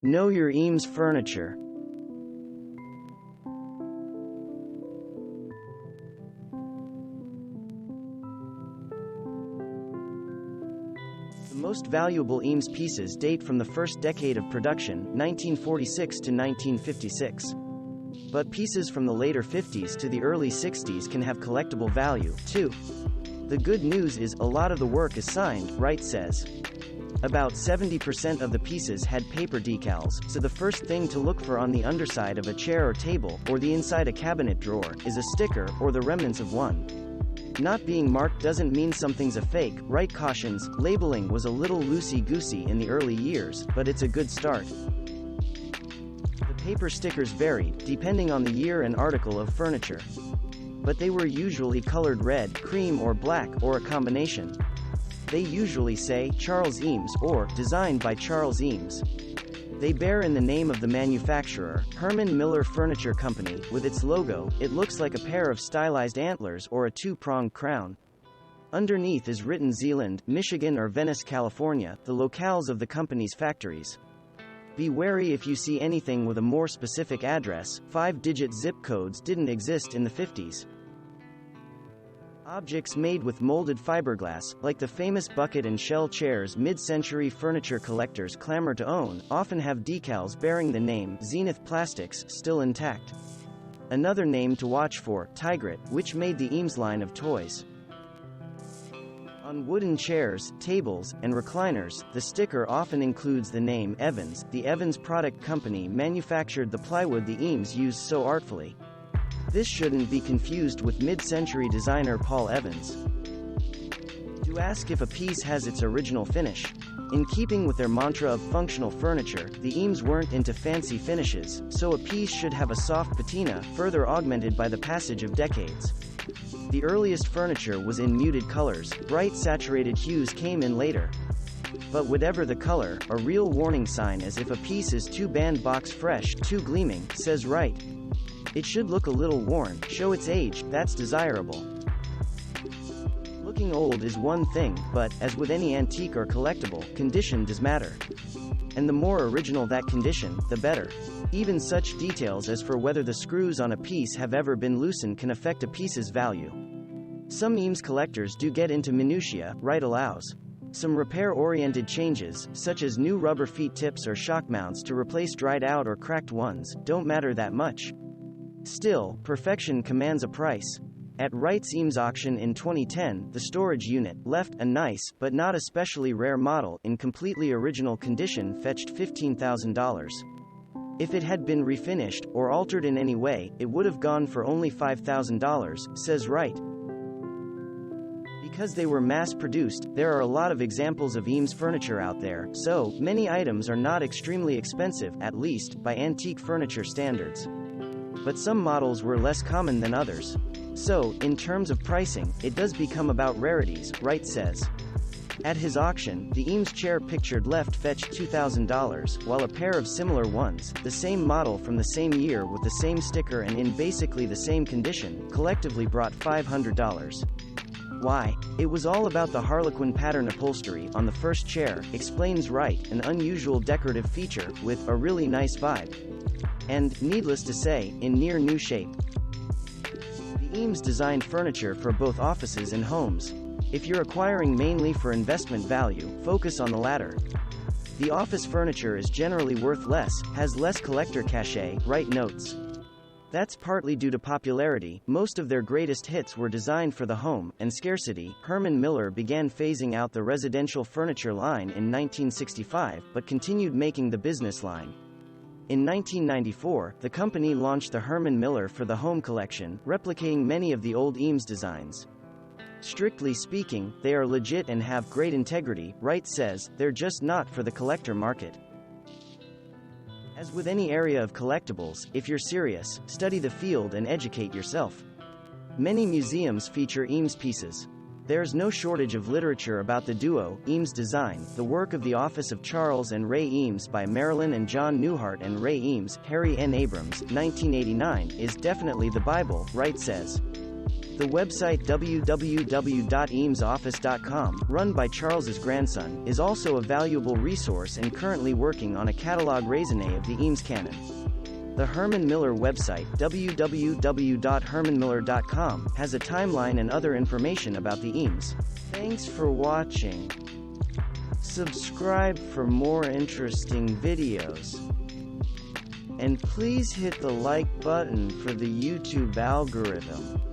Know your Eames furniture. The most valuable Eames pieces date from the first decade of production, 1946 to 1956. But pieces from the later 50s to the early 60s can have collectible value, too. The good news is, a lot of the work is signed, Wright says. About 70% of the pieces had paper decals, so the first thing to look for on the underside of a chair or table, or the inside a cabinet drawer, is a sticker, or the remnants of one. Not being marked doesn't mean something's a fake, Wright cautions. Labeling was a little loosey-goosey in the early years, but it's a good start. The paper stickers varied, depending on the year and article of furniture. But they were usually colored red, cream or black, or a combination. They usually say, Charles Eames, or, designed by Charles Eames. They bear in the name of the manufacturer, Herman Miller Furniture Company. With its logo, it looks like a pair of stylized antlers or a two-pronged crown. Underneath is written Zeeland, Michigan or Venice, California, the locales of the company's factories. Be wary if you see anything with a more specific address. 5-digit zip codes didn't exist in the 50s. Objects made with molded fiberglass, like the famous bucket and shell chairs mid-century furniture collectors clamor to own, often have decals bearing the name Zenith Plastics still intact. Another name to watch for, Tigret, which made the Eames line of toys. On wooden chairs, tables, and recliners, the sticker often includes the name Evans. The Evans Product Company manufactured the plywood the Eames used so artfully. This shouldn't be confused with mid-century designer Paul Evans. To ask if a piece has its original finish. In keeping with their mantra of functional furniture, the Eames weren't into fancy finishes, so a piece should have a soft patina, further augmented by the passage of decades. The earliest furniture was in muted colors, bright saturated hues came in later. But whatever the color, a real warning sign as if a piece is too bandbox fresh, too gleaming, says Wright. It should look a little worn, show its age, that's desirable. Looking old is one thing, but, as with any antique or collectible, condition does matter. And the more original that condition, the better. Even such details as for whether the screws on a piece have ever been loosened can affect a piece's value. Some Eames collectors do get into minutiae, Wright allows. Some repair-oriented changes, such as new rubber feet tips or shock mounts to replace dried out or cracked ones, don't matter that much. Still, perfection commands a price. At Wright's Eames auction in 2010, the storage unit, left a nice, but not especially rare model, in completely original condition fetched $15,000. If it had been refinished, or altered in any way, it would have gone for only $5,000, says Wright. Because they were mass-produced, there are a lot of examples of Eames furniture out there, so many items are not extremely expensive, at least, by antique furniture standards. But some models were less common than others. So, in terms of pricing, it does become about rarities, Wright says. At his auction, the Eames chair pictured left fetched $2,000, while a pair of similar ones, the same model from the same year with the same sticker and in basically the same condition, collectively brought $500. Why? It was all about the harlequin pattern upholstery on the first chair, explains Wright, an unusual decorative feature, with a really nice vibe. And, needless to say, in near new shape. The Eames designed furniture for both offices and homes. If you're acquiring mainly for investment value, focus on the latter. The office furniture is generally worth less, has less collector cachet, Wright notes. That's partly due to popularity. Most of their greatest hits were designed for the home, and scarcity. Herman Miller began phasing out the residential furniture line in 1965, but continued making the business line. In 1994, the company launched the Herman Miller for the Home collection, replicating many of the old Eames designs. Strictly speaking, they are legit and have great integrity, Wright says, they're just not for the collector market. As with any area of collectibles, if you're serious, study the field and educate yourself. Many museums feature Eames pieces. There's no shortage of literature about the duo, Eames Design, the work of the office of Charles and Ray Eames by Marilyn and John Newhart and Ray Eames, Harry N. Abrams, 1989, is definitely the Bible, Wright says. The website www.eamesoffice.com, run by Charles's grandson, is also a valuable resource and currently working on a catalog raisonné of the Eames canon. The Herman Miller website, www.hermanmiller.com, has a timeline and other information about the Eames. Thanks for watching. Subscribe for more interesting videos. And please hit the like button for the YouTube algorithm.